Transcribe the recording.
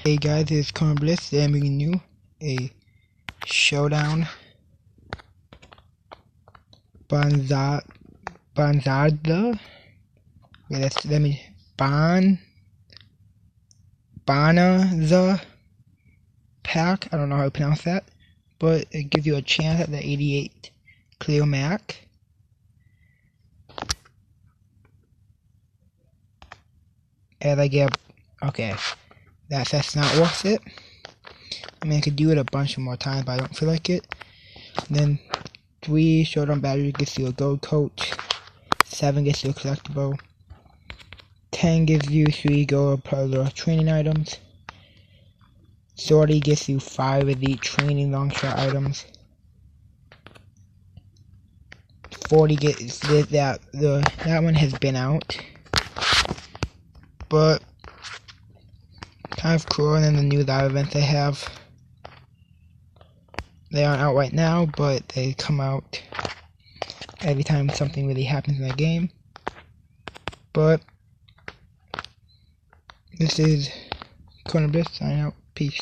Hey guys, it's Corn Bliss. Today I'm bringing you a Showdown Bonanza. Bonanza pack. I don't know how to pronounce that, but it gives you a chance at the 88 Khalil Mack. As I get, okay, that's not worth it. I mean, I could do it a bunch more times, but I don't feel like it. And then 3 Showdown batteries gets you a gold coat. 7 gets you a collectible. 10 gives you 3 gold puzzle training items. 30 gets you 5 of the training long shot items. 40 gets that one has been out, but kind of cool. And then the new live events they have, they aren't out right now, but they come out every time something really happens in the game. But this is Corn Bliss signing out. Peace.